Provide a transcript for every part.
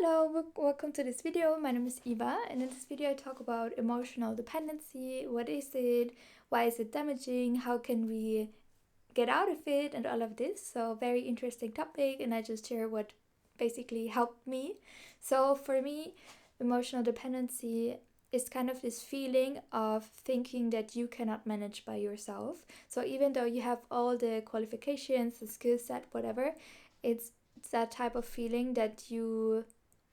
Hello, welcome to this video. My name is Eva, and in this video I talk about emotional dependency. What is it? Why is it damaging? How can we get out of it? And all of this. So very interesting topic, and I just share what basically helped me. So for me, emotional dependency is kind of this feeling of thinking that you cannot manage by yourself. So even though you have all the qualifications, the skill set, whatever, it's that type of feeling that you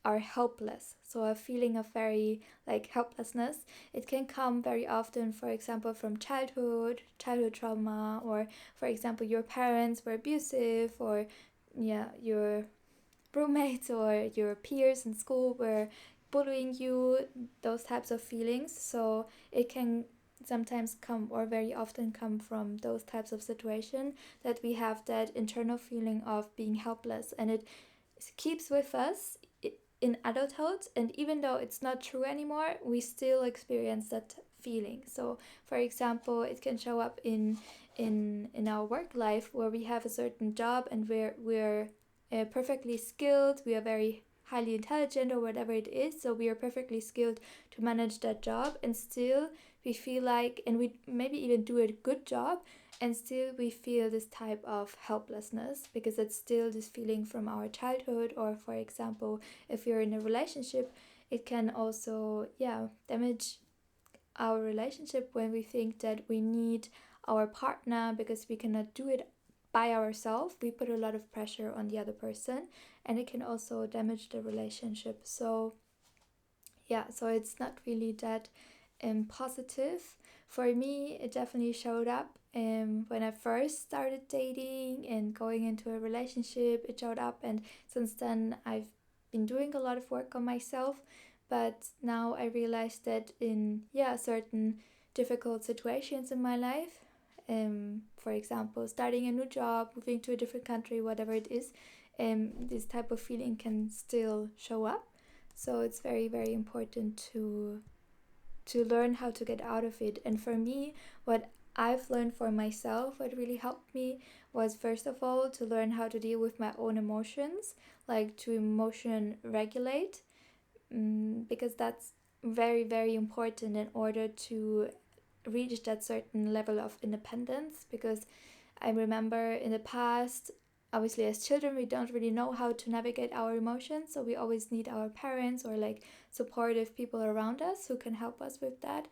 are helpless. So a feeling of very like helplessness. It can come very often, for example, from childhood trauma, or for example, your parents were abusive, or your roommates or your peers in school were bullying you, those types of feelings. So it can sometimes come, or very often come, from those types of situation that we have that internal feeling of being helpless, and it keeps with us in adulthood, and even though it's not true anymore, we still experience that feeling. So for example, it can show up in our work life, where we have a certain job and we're perfectly skilled, we are very highly intelligent or whatever it is, so we are perfectly skilled to manage that job, and still we feel like, and we maybe even do a good job, and still we feel this type of helplessness, because it's still this feeling from our childhood. Or for example, if you're in a relationship, it can also damage our relationship when we think that we need our partner because we cannot do it by ourselves. We put a lot of pressure on the other person, and it can also damage the relationship. So so it's not really that positive. For me, it definitely showed up when I first started dating and going into a relationship. It showed up, and since then I've been doing a lot of work on myself. But now I realize that in certain difficult situations in my life, for example, starting a new job, moving to a different country, whatever it is, this type of feeling can still show up. So it's very, very important to learn how to get out of it. And for me, what I've learned for myself, what really helped me, was first of all to learn how to deal with my own emotions, like to emotion regulate, because that's very, very important in order to reach that certain level of independence. Because I remember in the past, obviously as children, we don't really know how to navigate our emotions, so we always need our parents or like supportive people around us who can help us with that.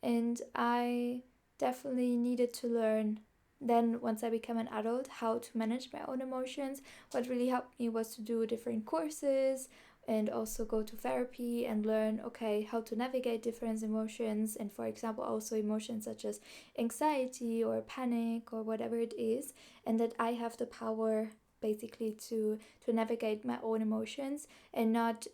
And I definitely needed to learn then, once I became an adult, how to manage my own emotions. What really helped me was to do different courses and also go to therapy and learn, okay, how to navigate different emotions, and for example also emotions such as anxiety or panic or whatever it is, and that I have the power basically to navigate my own emotions and not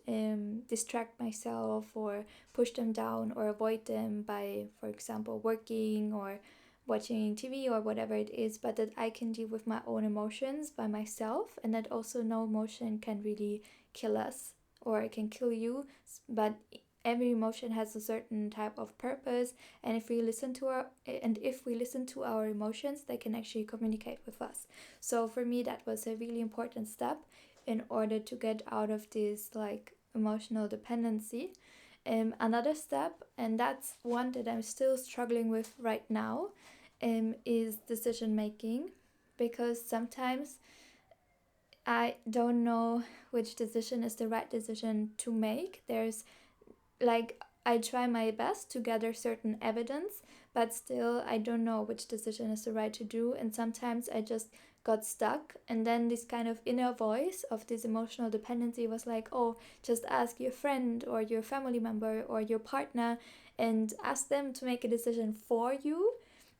distract myself or push them down or avoid them by, for example, working or watching TV or whatever it is, but that I can deal with my own emotions by myself, and that also no emotion can really kill us or it can kill you. But every emotion has a certain type of purpose, and if we listen to our emotions, they can actually communicate with us. So for me, that was a really important step in order to get out of this like emotional dependency. Another step, and that's one that I'm still struggling with right now, is decision making, because sometimes I don't know which decision is the right decision to make. There's like, I try my best to gather certain evidence, but still I don't know which decision is the right to do, and sometimes I just got stuck. And then this kind of inner voice of this emotional dependency was like, oh, just ask your friend or your family member or your partner and ask them to make a decision for you.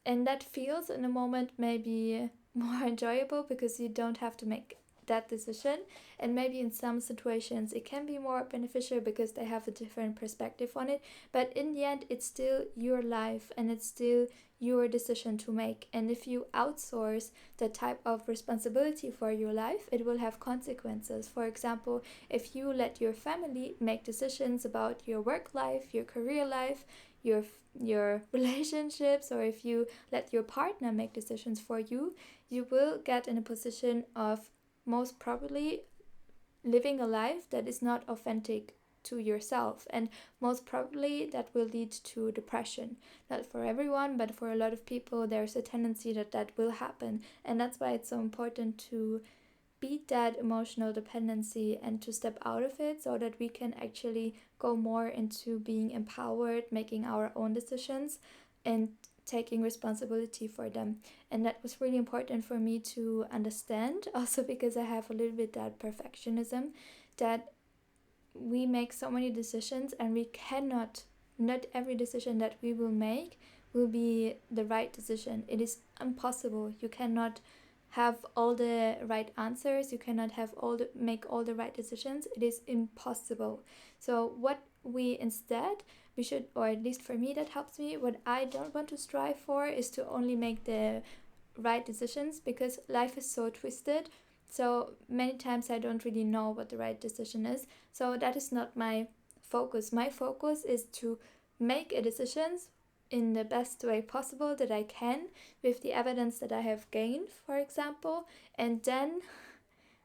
And that feels in a moment maybe more enjoyable because you don't have to make that decision, and maybe in some situations it can be more beneficial because they have a different perspective on it, but in the end it's still your life and it's still your decision to make. And if you outsource the type of responsibility for your life, it will have consequences. For example, if you let your family make decisions about your work life, your career life, your relationships, or if you let your partner make decisions for you, you will get in a position of most probably living a life that is not authentic to yourself, and most probably that will lead to depression. Not for everyone, but for a lot of people there's a tendency that that will happen, and that's why it's so important to beat that emotional dependency and to step out of it so that we can actually go more into being empowered, making our own decisions, and taking responsibility for them. And that was really important for me to understand, also because I have a little bit that perfectionism, that we make so many decisions and we cannot, not every decision that we will make will be the right decision. It is impossible. You cannot have all the right answers, you cannot have make all the right decisions. It is impossible. So what we instead, we should, or at least for me that helps me, what I don't want to strive for is to only make the right decisions, because life is so twisted. So many times I don't really know what the right decision is. So that is not my focus. My focus is to make a decision in the best way possible that I can, with the evidence that I have gained, for example, and then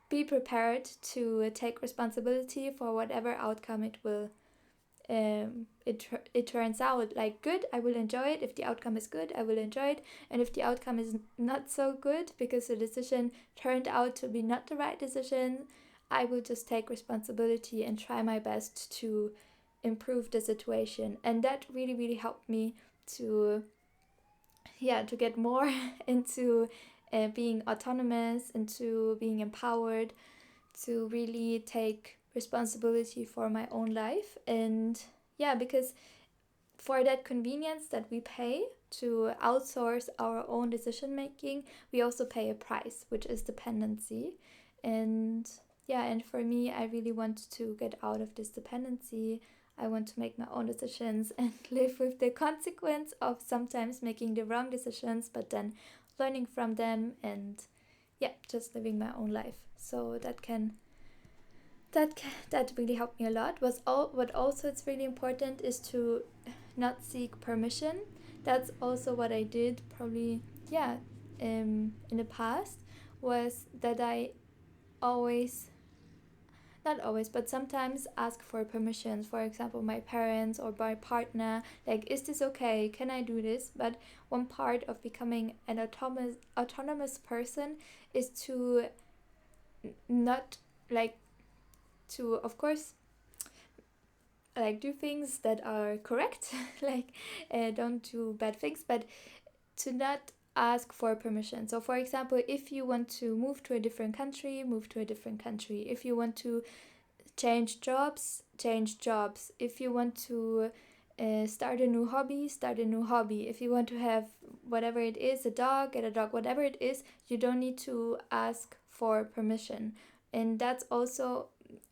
be prepared to take responsibility for whatever outcome it will it turns out. Like, good, I will enjoy it. If the outcome is good, I will enjoy it. And if the outcome is not so good because the decision turned out to be not the right decision, I will just take responsibility and try my best to improve the situation. And that really, really helped me to get more into being autonomous, into being empowered, to really take responsibility for my own life. And because for that convenience that we pay to outsource our own decision making, we also pay a price, which is dependency. And for me, I really want to get out of this dependency. I want to make my own decisions and live with the consequence of sometimes making the wrong decisions, but then learning from them and just living my own life. So that really helped me a lot. What also it's really important is to not seek permission. That's also what I did probably in the past, was that I always, not always, but sometimes ask for permissions. For example, my parents or my partner, like, is this okay? Can I do this? But one part of becoming an autonomous person is to not, like, to, of course, like, do things that are correct, like, don't do bad things, but to not ask for permission. So for example, if you want to move to a different country, move to a different country. If you want to change jobs, change jobs. If you want to start a new hobby, start a new hobby. If you want to have whatever it is, a dog, get a dog, whatever it is, you don't need to ask for permission. And that's also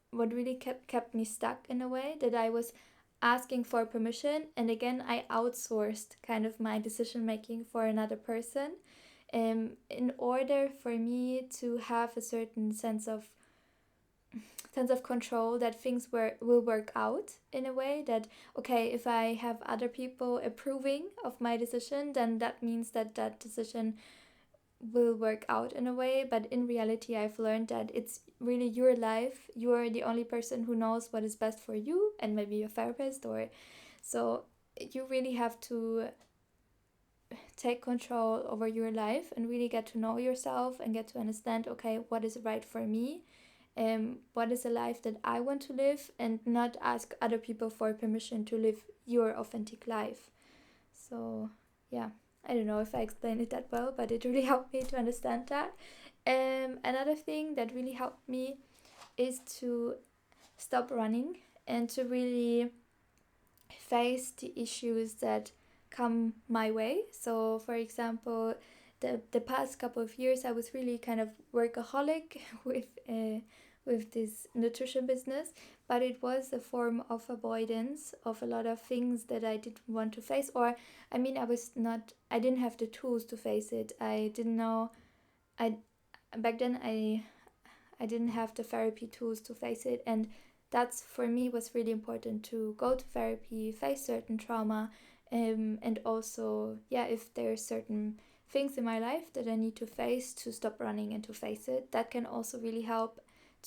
what really kept me stuck in a way, that I was asking for permission, and again I outsourced kind of my decision making for another person, in order for me to have a certain sense of control, that things will work out in a way that, okay, if I have other people approving of my decision, then that means that that decision will work out in a way. But in reality, I've learned that it's really your life. You're the only person who knows what is best for you, and maybe your therapist, or so you really have to take control over your life and really get to know yourself and get to understand, okay, what is right for me, what is a life that I want to live, and not ask other people for permission to live your authentic life. So I don't know if I explained it that well, but it really helped me to understand that. Another thing that really helped me is to stop running and to really face the issues that come my way. So for example, the past couple of years I was really kind of workaholic with this nutrition business, but it was a form of avoidance of a lot of things that I didn't want to face, or I mean, I didn't have the tools to face it. I didn't know, back then I didn't have the therapy tools to face it, and that's for me was really important, to go to therapy, face certain trauma, and also if there's certain things in my life that I need to face, to stop running and to face it. That can also really help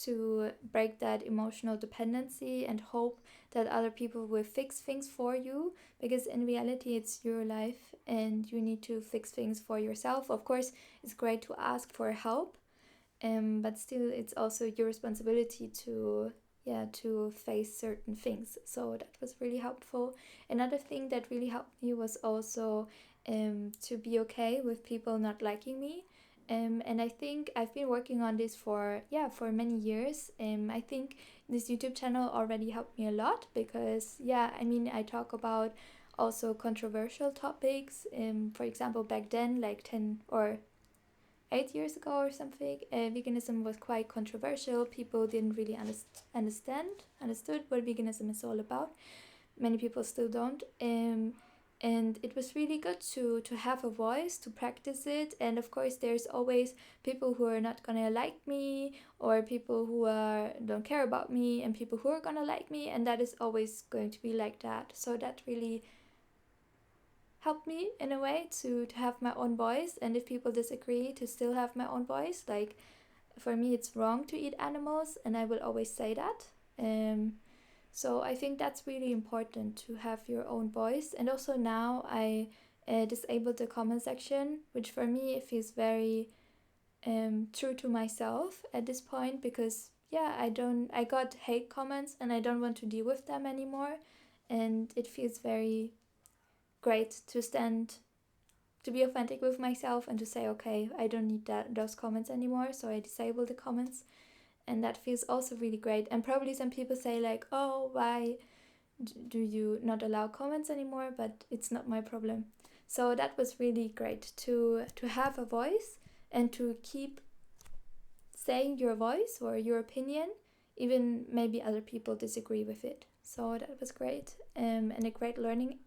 to break that emotional dependency and hope that other people will fix things for you, because in reality it's your life and you need to fix things for yourself. Of course, it's great to ask for help, but still it's also your responsibility to face certain things. So that was really helpful. Another thing that really helped me was also to be okay with people not liking me. And I think I've been working on this for many years. I think this YouTube channel already helped me a lot because I talk about also controversial topics. For example, back then, like 10 or 8 years ago or something, veganism was quite controversial. People didn't really understood what veganism is all about. Many people still don't. And it was really good to have a voice, to practice it. And of course, there's always people who are not gonna like me, or people who don't care about me, and people who are gonna like me, and that is always going to be like that. So that really helped me in a way to have my own voice. And if people disagree, to still have my own voice. Like, for me, it's wrong to eat animals, and I will always say that. So I think that's really important, to have your own voice. And also now I disabled the comment section, which for me it feels very true to myself at this point, because I got hate comments and I don't want to deal with them anymore. And it feels very great to be authentic with myself and to say, okay, I don't need those comments anymore, so I disable the comments. And that feels also really great. And probably some people say like, oh, why do you not allow comments anymore? But it's not my problem. So that was really great to have a voice and to keep saying your voice or your opinion, even maybe other people disagree with it. So that was great, and a great learning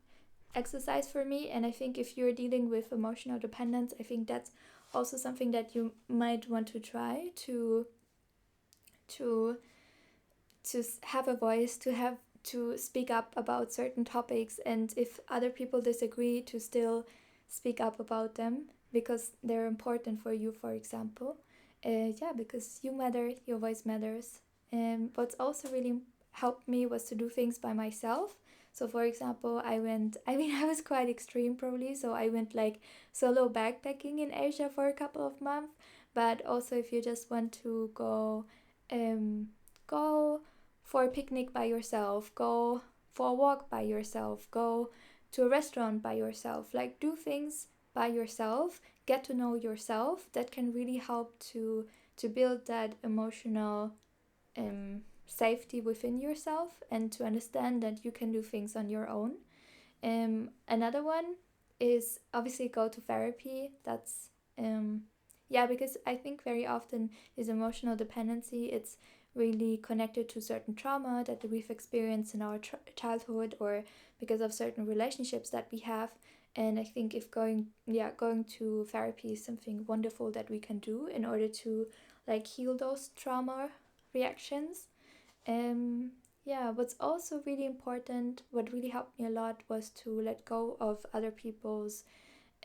exercise for me. And I think if you're dealing with emotional dependence, I think that's also something that you might want to try to have a voice, to speak up about certain topics, and if other people disagree, to still speak up about them because they're important for you, for example. Because you matter, your voice matters. And what's also really helped me was to do things by myself. So for example, I was quite extreme probably, so I went like solo backpacking in Asia for a couple of months. But also, if you just want to go for a picnic by yourself, go for a walk by yourself, go to a restaurant by yourself, like do things by yourself, get to know yourself. That can really help to build that emotional safety within yourself, and to understand that you can do things on your own. Another one is obviously go to therapy. That's because I think very often this emotional dependency, it's really connected to certain trauma that we've experienced in our childhood, or because of certain relationships that we have. And I think if going to therapy is something wonderful that we can do in order to like heal those trauma reactions. What's also really important, what really helped me a lot, was to let go of other people's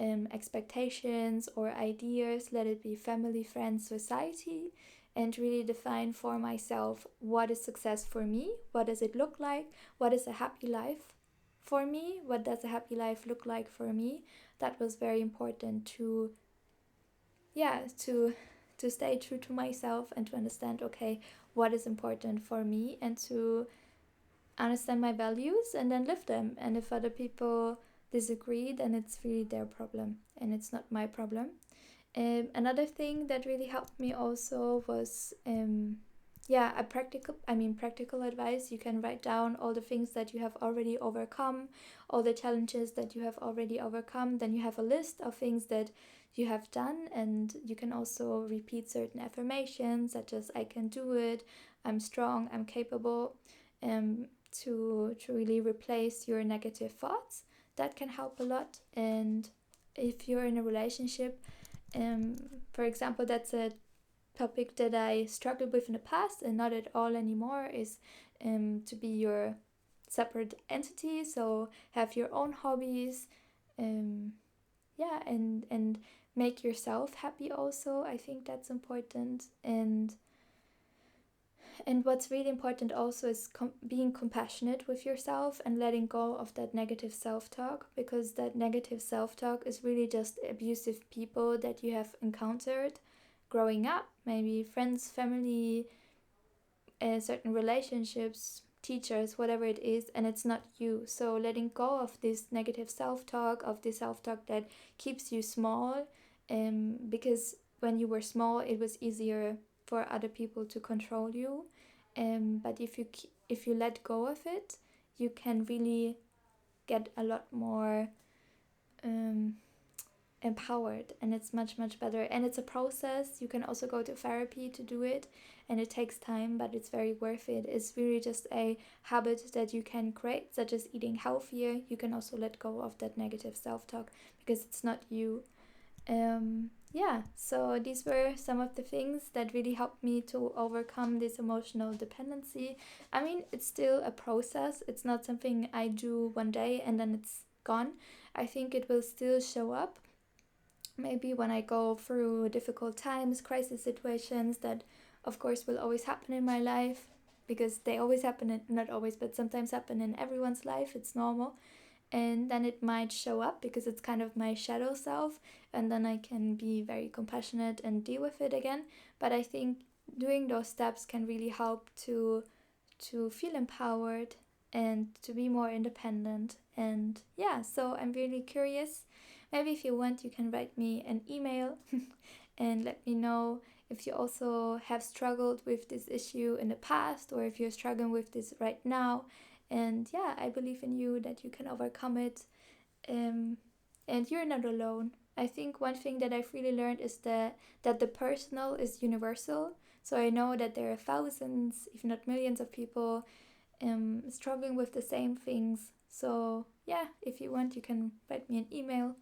expectations or ideas, let it be family, friends, society, and really define for myself what is success for me, what does it look like, what is a happy life for me, what does a happy life look like for me. That was very important to stay true to myself and to understand, okay, what is important for me, and to understand my values and then live them. And if other people disagree, then it's really their problem and it's not my problem. Another thing that really helped me also was practical advice. You can write down all the things that you have already overcome, all the challenges that you have already overcome. Then you have a list of things that you have done, and you can also repeat certain affirmations such as I can do it, I'm strong, I'm capable, to really replace your negative thoughts. That can help a lot. And if you're in a relationship, for example, that's a topic that I struggled with in the past and not at all anymore, is to be your separate entity. So have your own hobbies, and make yourself happy also. I think that's important. And And what's really important also is being compassionate with yourself and letting go of that negative self-talk, because that negative self-talk is really just abusive people that you have encountered growing up, maybe friends, family, certain relationships, teachers, whatever it is, and it's not you. So letting go of this negative self-talk, of this self-talk that keeps you small, because when you were small it was easier for other people to control you, but if you let go of it, you can really get a lot more empowered, and it's much better. And it's a process. You can also go to therapy to do it, and it takes time, but it's very worth it. It's really just a habit that you can create, such as eating healthier. You can also let go of that negative self-talk because it's not you. Yeah, so these were some of the things that really helped me to overcome this emotional dependency. I mean, it's still a process. It's not something I do one day and then it's gone. I think it will still show up maybe when I go through difficult times, crisis situations that of course will always happen in my life, because they always happen, not always, but sometimes happen in everyone's life. It's normal. And then it might show up because it's kind of my shadow self, and then I can be very compassionate and deal with it again. But I think doing those steps can really help to feel empowered and to be more independent. And yeah, so I'm really curious. Maybe if you want, you can write me an email and let me know if you also have struggled with this issue in the past, or if you're struggling with this right now. And yeah, I believe in you that you can overcome it. And you're not alone. I think one thing that I've really learned is that the personal is universal. So I know that there are thousands, if not millions, of people struggling with the same things. So yeah, if you want, you can write me an email.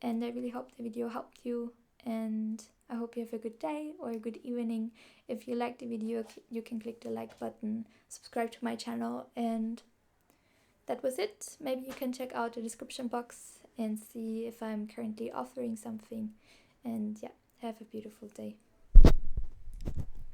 And I really hope the video helped you. And I hope you have a good day or a good evening. If you like the video, you can click the like button, subscribe to my channel, and that was it. Maybe you can check out the description box and see if I'm currently offering something. And yeah, have a beautiful day.